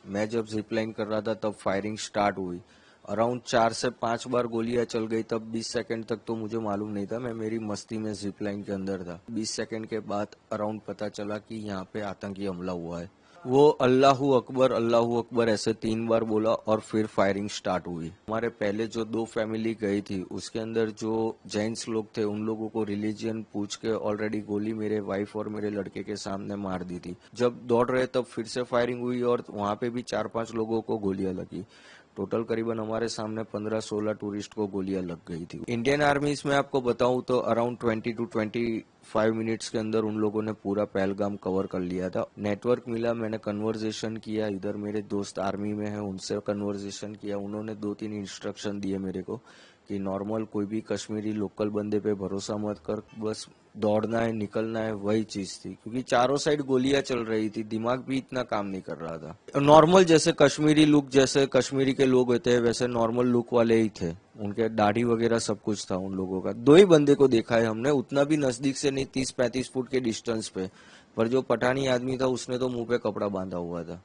मैं जब zip line कर रहा था तब फायरिंग स्टार्ट हुई। अराउंड 4 से 5 बार गोलियां चल गई। तब 20 सेकंड तक तो मुझे मालूम नहीं था, मैं मेरी मस्ती में जिप लाइन के अंदर था। 20 सेकंड के बाद अराउंड पता चला कि यहाँ पे आतंकी हमला हुआ है। वो अल्लाहू अकबर ऐसे 3 बार बोला और फिर फायरिंग स्टार्ट हुई। हमारे पहले जो 2 फैमिली गई थी उसके अंदर जो जेंट्स लोग थे उन लोगों को रिलीजियन पूछ के ऑलरेडी गोली मेरे वाइफ और मेरे लड़के के सामने मार दी थी। जब दौड़ रहे तब फिर से फायरिंग हुई और वहां पे भी 4-5 लोगों को गोलियां लगी। टोटल करीबन हमारे सामने 15-16 टूरिस्ट को गोलियां लग गई थी। इंडियन आर्मी इसमें आपको बताऊं तो अराउंड 20 to 25 मिनट्स के अंदर उन लोगों ने पूरा पहलगाम कवर कर लिया था। नेटवर्क मिला, मैंने कन्वर्जेशन किया, इधर मेरे दोस्त आर्मी में हैं उनसे कन्वर्जेशन किया। उन्होंने 2-3 इंस्ट्रक्शन दिए मेरे को कि नॉर्मल कोई भी कश्मीरी लोकल बंदे पे भरोसा मत कर, बस दौड़ना है निकलना है, वही चीज थी। क्योंकि चारों साइड गोलियां चल रही थी, दिमाग भी इतना काम नहीं कर रहा था। नॉर्मल जैसे कश्मीरी लुक, जैसे कश्मीरी के लोग होते हैं वैसे नॉर्मल लुक वाले ही थे। उनके दाढ़ी वगैरह सब कुछ था उन लोगों का। 2 ही बंदे को देखा है हमने, उतना भी नजदीक से नहीं, 30-35 फुट के डिस्टेंस पे। पर जो पठानी आदमी था उसने तो मुंह पे कपड़ा बांधा हुआ था।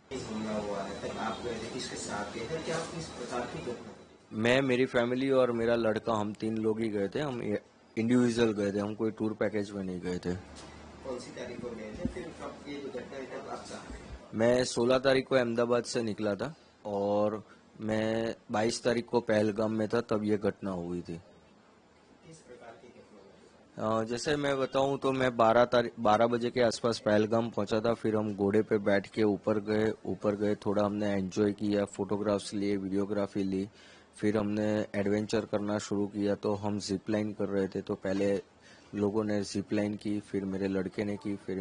मैं, मेरी फैमिली और मेरा लड़का, हम 3 लोग ही गए थे। हम इंडिविजुअल गए थे, हम कोई टूर पैकेज में नहीं गए थे। कौन सी तारीख को गए थे, फिर कब ये दुर्घटना हुई तब आप कहाँ थे? मैं 16 तारीख को अहमदाबाद से निकला था और मैं 22 तारीख को पहलगाम में था, तब ये घटना हुई थी। किस प्रकार की घटना हुई? जैसे मैं बताऊं तो मैं 12 बजे के आसपास पहलगाम पहुंचा था। फिर हम घोड़े पे बैठ के ऊपर गए, थोड़ा हमने एंजॉय किया, फोटोग्राफ्स लिए, वीडियोग्राफी ली। फिर हमने एडवेंचर करना शुरू किया। तो हम जिप लाइन कर रहे थे, तो पहले लोगों ने जिप लाइन की, फिर मेरे लड़के ने की, फिर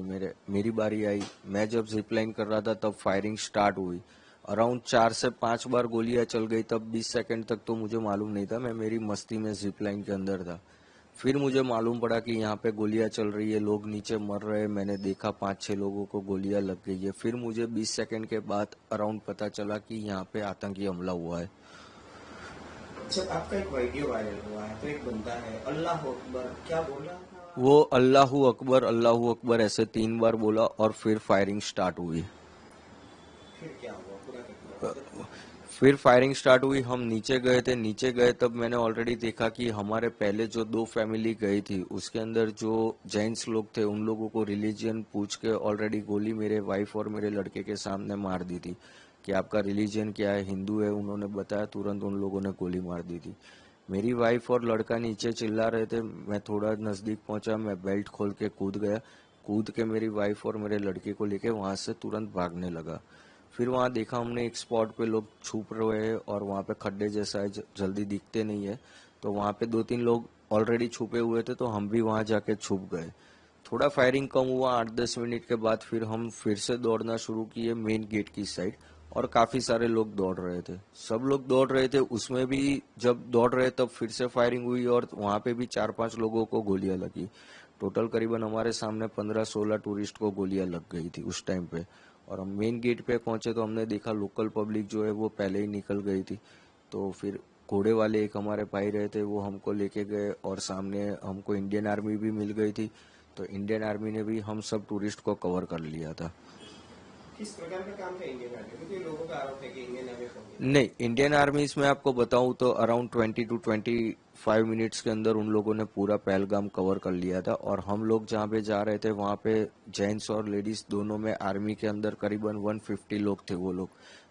मेरी बारी आई। मैं जब जिप लाइन कर रहा था तब फायरिंग स्टार्ट हुई। अराउंड 4 से 5 बार गोलियां चल गई। तब 20 सेकंड तक तो मुझे मालूम नहीं था, मैं मेरी मस्ती में जिप लाइन के अंदर था। फिर मुझे मालूम पड़ा कि यहाँ पे गोलियां चल रही है, लोग नीचे मर रहे हैं। मैंने देखा 5-6 लोगों को गोलियां लग गई है। फिर मुझे 20 सेकंड के बाद अराउंड पता चला कि यहाँ पे आतंकी हमला हुआ है। जब आपका एक वीडियो वायरल हुआ है तो एक बंदा है अल्लाह अकबर क्या बोल रहा था? वो अल्लाहू अकबर ऐसे 3 बार बोला और फिर फायरिंग स्टार्ट हुई। फिर क्या हुआ पूरा घटना? फिर फायरिंग स्टार्ट हुई, हम नीचे गए तब मैंने ऑलरेडी देखा कि हमारे पहले जो 2 फैमिली गई थी उसके अंदर जो जेंट्स लोग थे उन लोगों को रिलीजियन पूछ के ऑलरेडी गोली मेरे वाइफ और मेरे लड़के के सामने मार दी थी कि आपका रिलीजियन क्या है, हिंदू है। उन्होंने बताया, तुरंत उन लोगों ने गोली मार दी थी। मेरी वाइफ और लड़का नीचे चिल्ला रहे थे, मैं थोड़ा नजदीक पहुंचा, मैं बेल्ट खोल के कूद गया। कूद के मेरी वाइफ और मेरे लड़के को लेके वहां से तुरंत भागने लगा। फिर वहां देखा हमने एक स्पॉट पे लोग छुप रहे हैं और वहां पे खड्डे जैसा है, जल्दी दिखते नहीं है। तो वहां पे 2-3 लोग ऑलरेडी छुपे हुए थे, तो हम भी वहां जाके छुप गए। थोड़ा फायरिंग कम हुआ, 8-10 मिनट के बाद फिर हम फिर से दौड़ना शुरू किए मेन गेट की साइड। और काफी सारे लोग दौड़ रहे थे, सब लोग दौड़ रहे थे। उसमें भी जब दौड़ रहे तब फिर से फायरिंग हुई और वहां पे भी 4-5 लोगों को गोलियां लगी। टोटल करीबन हमारे सामने 15-16 टूरिस्ट को गोलियां लग गई थी उस टाइम पे। और हम मेन गेट पे पहुंचे तो हमने देखा लोकल पब्लिक जो है वो पहले ही निकल गई थी। तो फिर घोड़े वाले एक हमारे भाई रहे थे, वो हमको लेके गए और सामने हमको इंडियन आर्मी भी मिल गई थी। तो इंडियन आर्मी ने भी हम सब टूरिस्ट को कवर कर लिया था। किस प्रकार का काम था इंडियन आर्मी? क्योंकि लोगों का आरोप है कि इंडियन आर्मी नहीं, इंडियन आर्मी इसमें आपको बताऊं तो अराउंड 20 to 25 मिनट्स के अंदर उन लोगों ने पूरा पहलगाम कवर कर लिया था। और हम लोग जहाँ पे जा रहे थे वहाँ पे जेंट्स और लेडीज दोनों में आर्मी के अंदर करीबन 150 लोग थे वो लोग।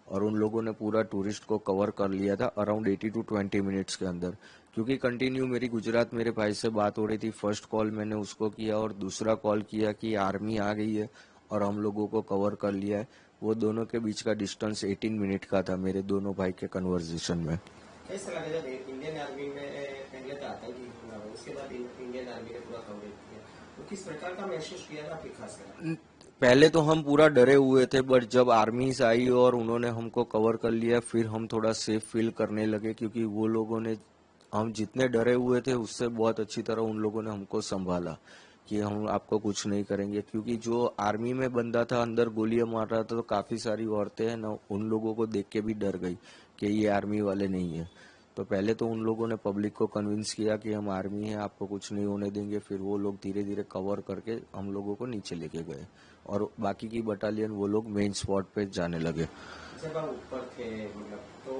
और उन लोगों ने पूरा टूरिस्ट को कवर कर लिया था अराउंड 80 to 20 मिनट्स के अंदर। क्योंकि कंटिन्यू मेरी गुजरात मेरे भाई से बात हो रही थी, फर्स्ट कॉल मैंने उसको किया और दूसरा कॉल किया कि आर्मी आ गई है और हम लोगों को कवर कर लिया है। वो दोनों के बीच का डिस्टेंस 18 मिनट का था मेरे दोनों भाई के कन्वर्जेशन में। कैसा लगा जब इंडियन आर्मी में पहले तो आतंकी हमला हुआ, उसके बाद इंडियन आर्मी ने पूरा कवरेज किया, तो किस प्रकार का महसूस किया था आपकी खासकर? पहले तो हम पूरा डरे हुए थे, बट जब आर्मीज आई और उन्होंने हमको कवर कर लिया फिर हम थोड़ा सेफ फील करने लगे। क्योंकि वो लोगों ने, हम जितने डरे हुए थे उससे बहुत अच्छी तरह उन लोगों ने हमको संभाला कि हम आपको कुछ नहीं करेंगे। क्योंकि जो आर्मी में बंदा था अंदर गोलियां मार रहा था, तो काफी सारी औरतें हैं ना, उन लोगों को देख के भी डर गई कि ये आर्मी वाले नहीं है। तो पहले तो उन लोगों ने पब्लिक को कन्विंस किया कि हम आर्मी हैं, आपको कुछ नहीं होने देंगे। फिर वो लोग धीरे धीरे कवर करके हम लोगों को नीचे लेके गए और बाकी की बटालियन वो लोग मेन स्पॉट पे जाने लगे। जब आप ऊपर थे मतलब तो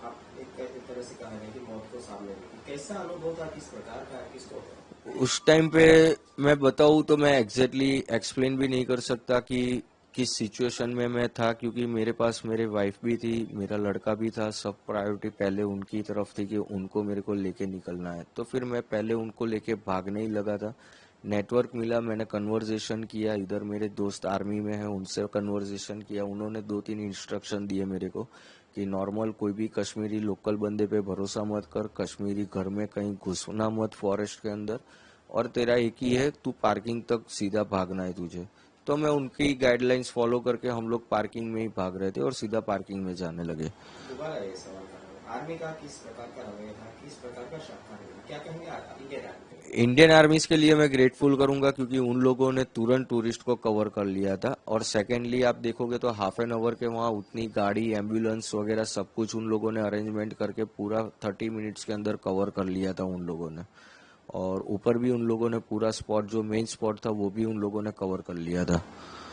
आप एक तरह से कहा है कि मौत को सामने देखी, कैसा अनुभव था, किस प्रकार का किसको? उस टाइम पे मैं बताऊँ तो मैं एग्जैक्टली एक्सप्लेन भी नहीं कर सकता कि किस सिचुएशन में मैं था, क्योंकि मेरे पास मेरे वाइफ भी थी, मेरा लड़का भी था, सब प्रायोरिटी पहले उनकी तरफ थी कि उनको मेरे को लेके निकलना है। तो फिर मैं पहले उनको लेके भागने ही लगा था। नेटवर्क मिला, मैंने कन्वर्जेशन किया, इधर मेरे दोस्त आर्मी में हैं उनसे कन्वर्जेशन किया, उन्होंने 2-3 इंस्ट्रक्शन दिए मेरे को कि नॉर्मल कोई भी कश्मीरी लोकल बंदे पे भरोसा मत कर, कश्मीरी घर में कहीं घुसना मत फॉरेस्ट के अंदर, और तेरा एक ही है, तू पार्किंग तक सीधा भागना है तुझे। तो मैं उनकी गाइडलाइंस फॉलो करके हम लोग पार्किंग में ही भाग रहे थे और सीधा पार्किंग में जाने लगे। दोबारा ये सवाल कर रहा हूँ, आर्मी का किस प्रकार का रवैया था, किस प्रकार का शाखा रहा, क्या कहेंगे इंडियन आर्मी के? इंडियन आर्मीज के लिए मैं ग्रेटफुल करूंगा क्योंकि उन लोगों ने तुरंत टूरिस्ट को कवर कर लिया था। और सेकेंडली आप देखोगे तो हाफ एन आवर के वहाँ उतनी गाड़ी एम्बुलेंस वगैरह सब कुछ उन लोगों ने अरेंजमेंट करके पूरा 30 मिनट्स के अंदर कवर कर लिया था उन लोगों ने। और ऊपर भी उन लोगों ने पूरा स्पॉट जो मेन स्पॉट था वो भी उन लोगों ने कवर कर लिया था।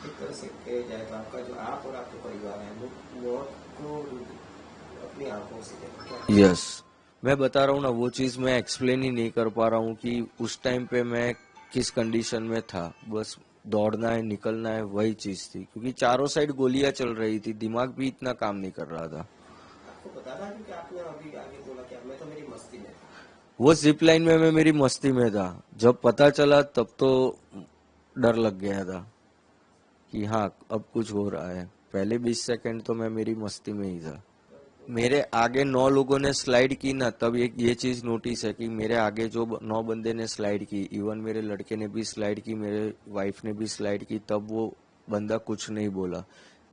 एक तरह से कहा जाए तो आपका जो आप और आपके परिवार है वो मौत को अपनी आंखों से देखा क्या? यस, मैं बता रहा हूँ ना, वो चीज मैं एक्सप्लेन ही नहीं कर पा रहा हूँ कि उस टाइम पे मैं किस कंडीशन में था। बस दौड़ना है, निकलना है, वही चीज थी, क्योंकि चारों साइड गोलियां चल रही थी, दिमाग भी इतना काम नहीं कर रहा था। आपको पता था कि आपने अभी आगे बोला क्या, मैं तो मेरी मस्ती में था? वो जिप लाइन में मैं मेरी मस्ती में था, जब पता चला तब तो डर लग गया था कि हाँ अब कुछ हो रहा है। पहले 20 सेकंड तो मैं मेरी मस्ती में ही था। मेरे आगे 9 लोगों ने स्लाइड की ना, तब एक ये चीज नोटिस है कि मेरे आगे जो 9 बंदे ने स्लाइड की, इवन मेरे लड़के ने भी स्लाइड की, मेरे वाइफ ने भी स्लाइड की, तब वो बंदा कुछ नहीं बोला।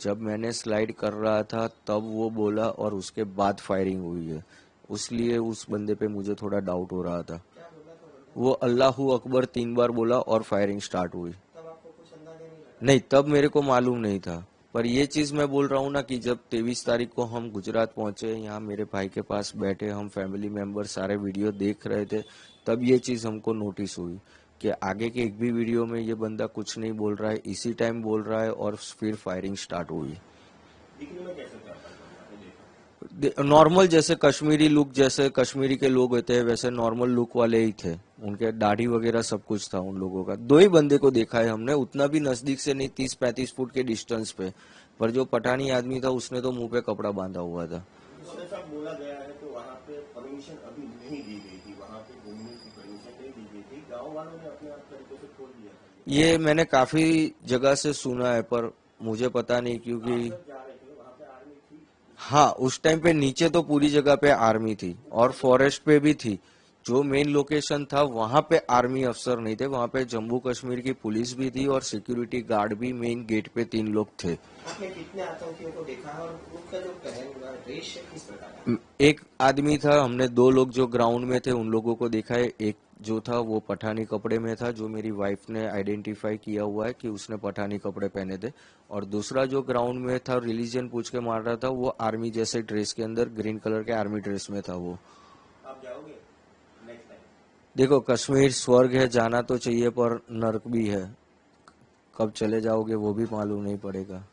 जब मैंने स्लाइड कर रहा था तब वो बोला और उसके बाद फायरिंग हुई है, इसलिए उस बंदे पे मुझे थोड़ा डाउट हो रहा था। क्या बोला था बंदा? वो अल्लाहू अकबर 3 बार बोला और फायरिंग स्टार्ट हुई। तब आपको कुछ अंदाजा नहीं लगा? नहीं, तब मेरे को मालूम नहीं था। पर ये चीज मैं बोल रहा हूँ ना कि जब 23 तारीख को हम गुजरात पहुंचे, यहाँ मेरे भाई के पास बैठे हम फैमिली मेंबर सारे वीडियो देख रहे थे, तब ये चीज हमको नोटिस हुई कि आगे के एक भी वीडियो में ये बंदा कुछ नहीं बोल रहा है, इसी टाइम बोल रहा है और फिर फायरिंग स्टार्ट हुई। दिखने में कैसे था आपको देखा? नॉर्मल जैसे कश्मीरी लुक, जैसे कश्मीरी के लोग होते हैं वैसे नॉर्मल लुक वाले ही थे, उनके दाढ़ी वगैरह सब कुछ था उन लोगों का। 2 ही बंदे को देखा है हमने, उतना भी नजदीक से नहीं, 30-35 फुट के डिस्टेंस पे। पर जो पठानी आदमी था उसने तो मुंह पे कपड़ा बांधा हुआ था। जैसा बोला गया है तो वहाँ पे परमिशन अभी नहीं दी गई थी, वहाँ पे घूमने की परमिशन नहीं दी गई थी, गांव वालों ने अपने आप तरीके से खोल दिया था। ये मैंने काफी जगह से सुना है पर मुझे पता नहीं, क्योंकि आप जब जा रहे थे वहाँ पे आर्मी थी? हाँ उस टाइम पे नीचे तो पूरी जगह पे आर्मी थी और फॉरेस्ट पे भी थी। जो मेन लोकेशन था वहां पे आर्मी अफसर नहीं थे, वहां पे जम्मू कश्मीर की पुलिस भी थी और सिक्योरिटी गार्ड भी मेन गेट पे 3 लोग थे। आपने कितने आतंकियों को देखा है और उनका जो पहन हुआ ड्रेस है किस प्रकार का? एक आदमी था, हमने 2 लोग जो ग्राउंड में थे उन लोगों को देखा है। एक जो था वो पठानी कपड़े में था, जो मेरी वाइफ ने आइडेंटिफाई किया हुआ है कि उसने पठानी कपड़े पहने थे। और दूसरा जो ग्राउंड में था रिलीजन पूछ के मार रहा था, वो आर्मी जैसे ड्रेस के अंदर ग्रीन कलर के आर्मी ड्रेस में था वो। आप जाओगे नेक्स्ट टाइम? देखो कश्मीर स्वर्ग है, जाना तो चाहिए पर नर्क भी है, कब चले जाओगे वो भी मालूम नहीं पड़ेगा।